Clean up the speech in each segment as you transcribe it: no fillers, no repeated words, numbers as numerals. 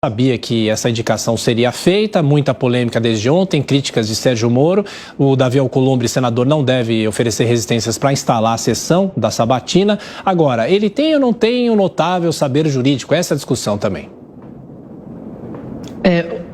Sabia que essa indicação seria feita, muita polêmica desde ontem, críticas de Sérgio Moro. O Davi Alcolumbre, senador, não deve oferecer resistências para instalar a sessão da sabatina. Agora, ele tem ou não tem um notável saber jurídico? Essa é a discussão também.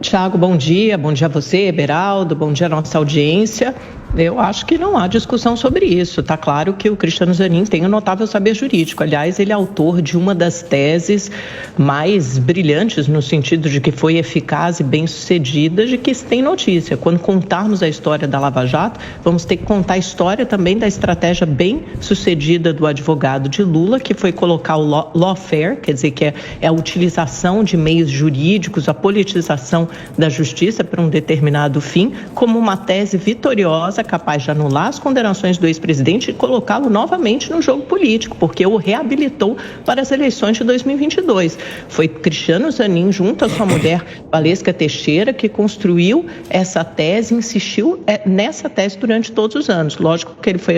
Tiago, bom dia a você, Beraldo, bom dia à nossa audiência. Eu acho que não há discussão sobre isso. Está claro que o Cristiano Zanin tem um notável saber jurídico. Aliás, ele é autor de uma das teses mais brilhantes, no sentido de que foi eficaz e bem-sucedida, de que se tem notícia. Quando contarmos a história da Lava Jato, vamos ter que contar a história também da estratégia bem-sucedida do advogado de Lula, que foi colocar o lawfare, quer dizer, que é a utilização de meios jurídicos, a politização da justiça para um determinado fim, como uma tese vitoriosa, capaz de anular as condenações do ex-presidente e colocá-lo novamente no jogo político, porque o reabilitou para as eleições de 2022. Foi Cristiano Zanin, junto à sua mulher Valesca Teixeira, que construiu essa tese, insistiu nessa tese durante todos os anos. Lógico que ele foi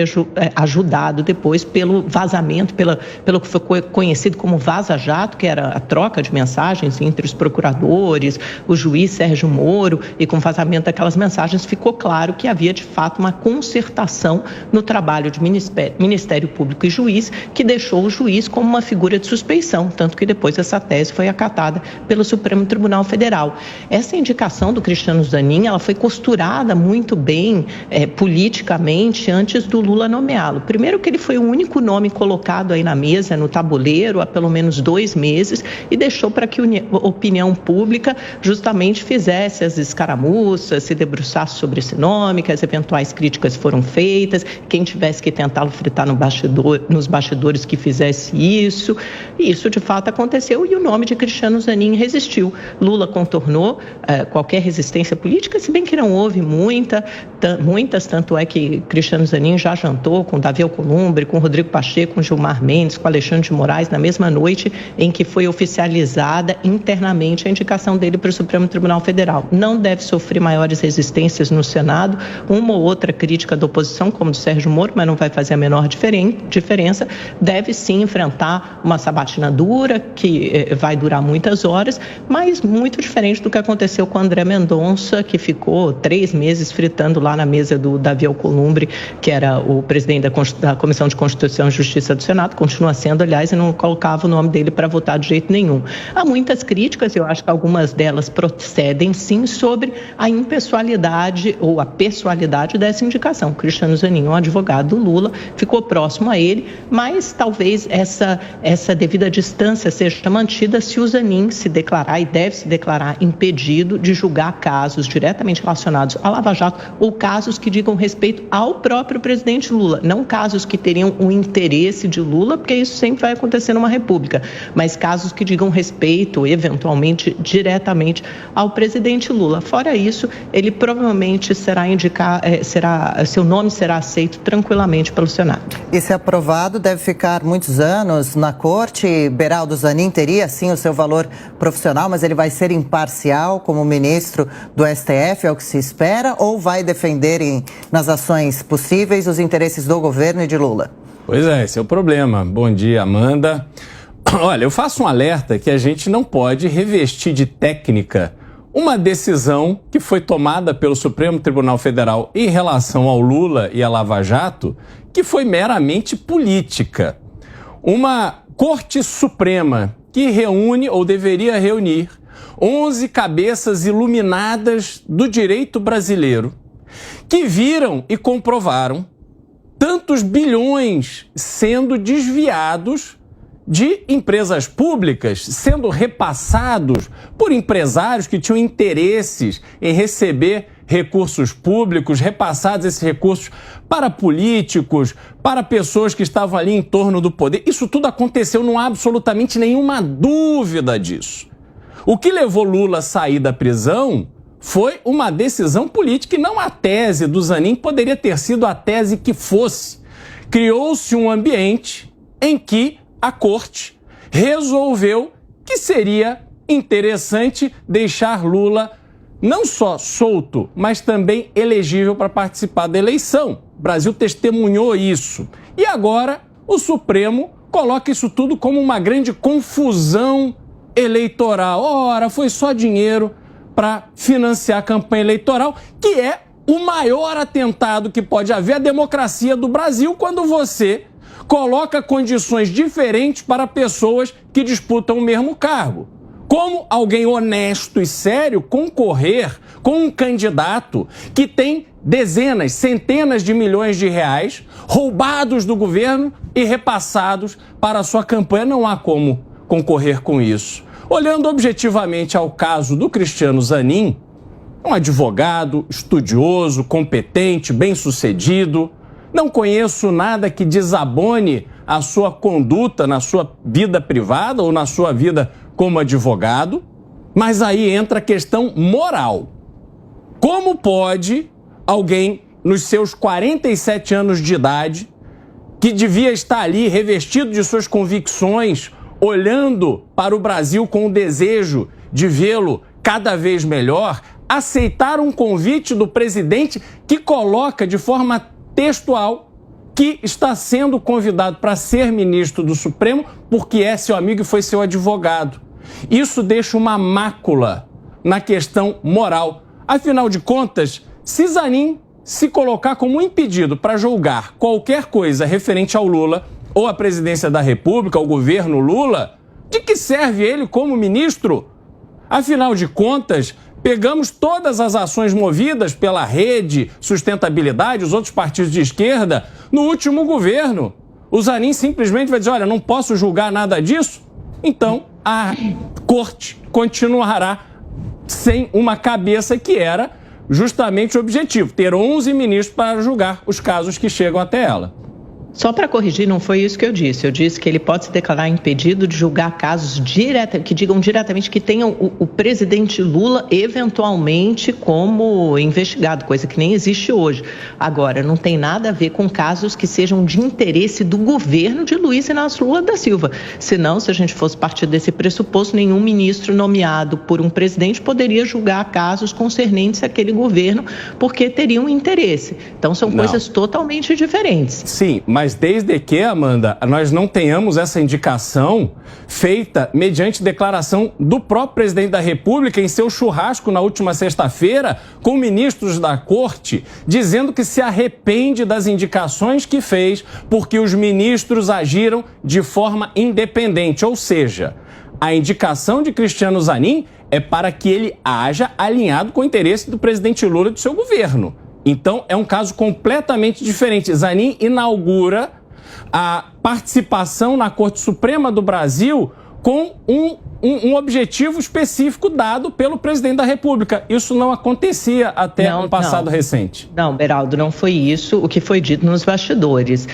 ajudado depois pelo vazamento, pelo que foi conhecido como vaza-jato, que era a troca de mensagens entre os procuradores, o juiz Sérgio Moro, e com o vazamento daquelas mensagens ficou claro que havia de fato uma concertação no trabalho de Ministério Público e juiz, que deixou o juiz como uma figura de suspeição, tanto que depois essa tese foi acatada pelo Supremo Tribunal Federal. Essa indicação do Cristiano Zanin, ela foi costurada muito bem politicamente antes do Lula nomeá-lo. Primeiro que ele foi o único nome colocado aí na mesa, no tabuleiro, há pelo menos 2 meses, e deixou para que a opinião pública justamente fizesse as escaramuças, se debruçasse sobre esse nome, que as eventuais críticas foram feitas, quem tivesse que tentá-lo fritar nos bastidores que fizesse isso. E isso de fato aconteceu e o nome de Cristiano Zanin resistiu. Lula contornou qualquer resistência política, se bem que não houve muitas, tanto é que Cristiano Zanin já jantou com Davi Alcolumbre, com Rodrigo Pacheco, com Gilmar Mendes, com Alexandre de Moraes, na mesma noite em que foi oficializada internamente a indicação dele para o Supremo Tribunal Federal. Não deve sofrer maiores resistências no Senado, uma ou outra crítica da oposição, como do Sérgio Moro, mas não vai fazer a menor diferença. Deve sim enfrentar uma sabatina dura, que vai durar muitas horas, mas muito diferente do que aconteceu com André Mendonça, que ficou 3 meses fritando lá na mesa do Davi Alcolumbre, que era o presidente da Comissão de Constituição e Justiça do Senado, continua sendo, aliás, e não colocava o nome dele para votar de jeito nenhum. Há muitas críticas, eu acho que algumas delas procedem sim sobre a impessoalidade ou a pessoalidade dessa indicação. Cristiano Zanin, um advogado do Lula, ficou próximo a ele, mas talvez essa devida distância seja mantida se o Zanin se declarar, e deve se declarar, impedido de julgar casos diretamente relacionados à Lava Jato ou casos que digam respeito ao próprio presidente Lula, não casos que teriam o interesse de Lula, porque isso sempre vai acontecer numa república, mas casos que digam respeito, eventualmente, diretamente ao presidente Lula. Fora isso, ele provavelmente seu nome será aceito tranquilamente pelo Senado. E se aprovado, deve ficar muitos anos na corte. Beraldo Zanin teria, sim, o seu valor profissional, mas ele vai ser imparcial como ministro do STF, é o que se espera, ou vai defender nas ações possíveis os interesses do governo e de Lula? Pois é, esse é o problema. Bom dia, Amanda. Olha, eu faço um alerta que a gente não pode revestir de técnica uma decisão que foi tomada pelo Supremo Tribunal Federal em relação ao Lula e à Lava Jato, que foi meramente política. Uma Corte Suprema que reúne, ou deveria reunir, 11 cabeças iluminadas do direito brasileiro, que viram e comprovaram tantos bilhões sendo desviados de empresas públicas, sendo repassados por empresários que tinham interesses em receber recursos públicos, repassados esses recursos para políticos, para pessoas que estavam ali em torno do poder. Isso tudo aconteceu, não há absolutamente nenhuma dúvida disso. O que levou Lula a sair da prisão foi uma decisão política e não a tese do Zanin, poderia ter sido a tese que fosse. Criou-se um ambiente em que a corte resolveu que seria interessante deixar Lula não só solto, mas também elegível para participar da eleição. O Brasil testemunhou isso. E agora o Supremo coloca isso tudo como uma grande confusão eleitoral. Ora, foi só dinheiro para financiar a campanha eleitoral, que é o maior atentado que pode haver à democracia do Brasil quando você coloca condições diferentes para pessoas que disputam o mesmo cargo. Como alguém honesto e sério concorrer com um candidato que tem dezenas, centenas de milhões de reais roubados do governo e repassados para a sua campanha? Não há como concorrer com isso. Olhando objetivamente ao caso do Cristiano Zanin, um advogado estudioso, competente, bem-sucedido, não conheço nada que desabone a sua conduta na sua vida privada ou na sua vida como advogado, mas aí entra a questão moral. Como pode alguém nos seus 47 anos de idade, que devia estar ali revestido de suas convicções, olhando para o Brasil com o desejo de vê-lo cada vez melhor, aceitar um convite do presidente que coloca de forma textual que está sendo convidado para ser ministro do Supremo porque é seu amigo e foi seu advogado? Isso deixa uma mácula na questão moral. Afinal de contas, se Zanin se colocar como impedido para julgar qualquer coisa referente ao Lula ou à presidência da República, ao governo Lula, de que serve ele como ministro? Afinal de contas, pegamos todas as ações movidas pela Rede, Sustentabilidade, os outros partidos de esquerda, no último governo. O Zanin simplesmente vai dizer, olha, não posso julgar nada disso? Então, a corte continuará sem uma cabeça que era justamente o objetivo, ter 11 ministros para julgar os casos que chegam até ela. Só para corrigir, não foi isso que eu disse. Eu disse que ele pode se declarar impedido de julgar casos que digam diretamente que tenham o presidente Lula eventualmente como investigado, coisa que nem existe hoje. Agora, não tem nada a ver com casos que sejam de interesse do governo de Luiz Inácio Lula da Silva. Senão, se a gente fosse partir desse pressuposto, nenhum ministro nomeado por um presidente poderia julgar casos concernentes àquele governo, porque teria um interesse. Então, são coisas totalmente diferentes. Sim, mas desde que, Amanda, nós não tenhamos essa indicação feita mediante declaração do próprio presidente da República em seu churrasco na última sexta-feira com ministros da corte, dizendo que se arrepende das indicações que fez porque os ministros agiram de forma independente. Ou seja, a indicação de Cristiano Zanin é para que ele haja alinhado com o interesse do presidente Lula e do seu governo. Então, é um caso completamente diferente. Zanin inaugura a participação na Corte Suprema do Brasil com um objetivo específico dado pelo presidente da República. Isso não acontecia até um passado recente. Não, Beraldo, não foi isso o que foi dito nos bastidores.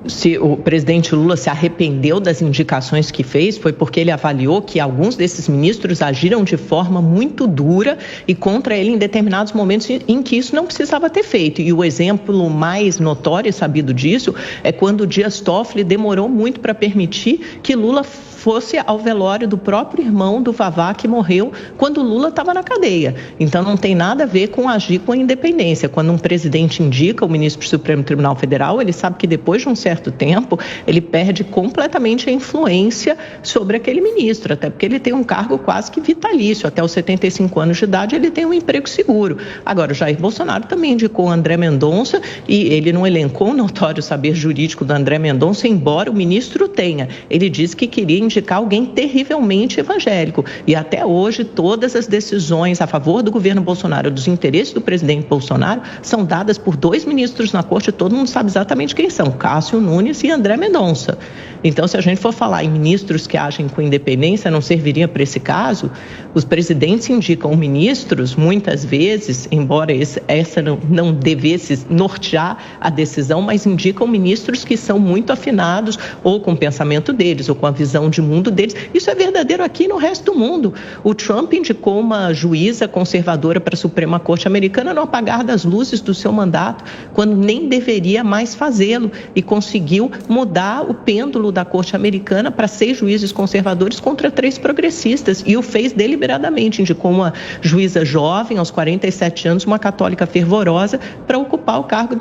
Se o presidente Lula se arrependeu das indicações que fez, foi porque ele avaliou que alguns desses ministros agiram de forma muito dura e contra ele em determinados momentos em que isso não precisava ter feito. E o exemplo mais notório e sabido disso é quando o Dias Toffoli demorou muito para permitir que Lula fosse ao velório do próprio irmão do Vavá, que morreu quando Lula estava na cadeia. Então, não tem nada a ver com agir com a independência. Quando um presidente indica o ministro do Supremo Tribunal Federal, ele sabe que depois de um certo tempo, ele perde completamente a influência sobre aquele ministro, até porque ele tem um cargo quase que vitalício. Até os 75 anos de idade, ele tem um emprego seguro. Agora, o Jair Bolsonaro também indicou o André Mendonça e ele não elencou o notório saber jurídico do André Mendonça, embora o ministro tenha. Ele disse que queria indicar alguém terrivelmente evangélico. E até hoje, todas as decisões a favor do governo Bolsonaro, dos interesses do presidente Bolsonaro, são dadas por 2 ministros na corte, todo mundo sabe exatamente quem são, Cássio Nunes e André Mendonça. Então, se a gente for falar em ministros que agem com independência, não serviria para esse caso? Os presidentes indicam ministros, muitas vezes, embora essa não devesse nortear a decisão, mas indicam ministros que são muito afinados ou com o pensamento deles, ou com a visão de mundo deles. Isso é verdadeiro aqui e no resto do mundo. O Trump indicou uma juíza conservadora para a Suprema Corte Americana no apagar das luzes do seu mandato, quando nem deveria mais fazê-lo, e conseguiu mudar o pêndulo da Corte Americana para 6 juízes conservadores contra 3 progressistas, e o fez deliberadamente. Indicou uma juíza jovem, aos 47 anos, uma católica fervorosa, para ocupar o cargo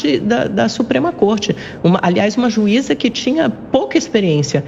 da Suprema Corte. Aliás, uma juíza que tinha pouca experiência.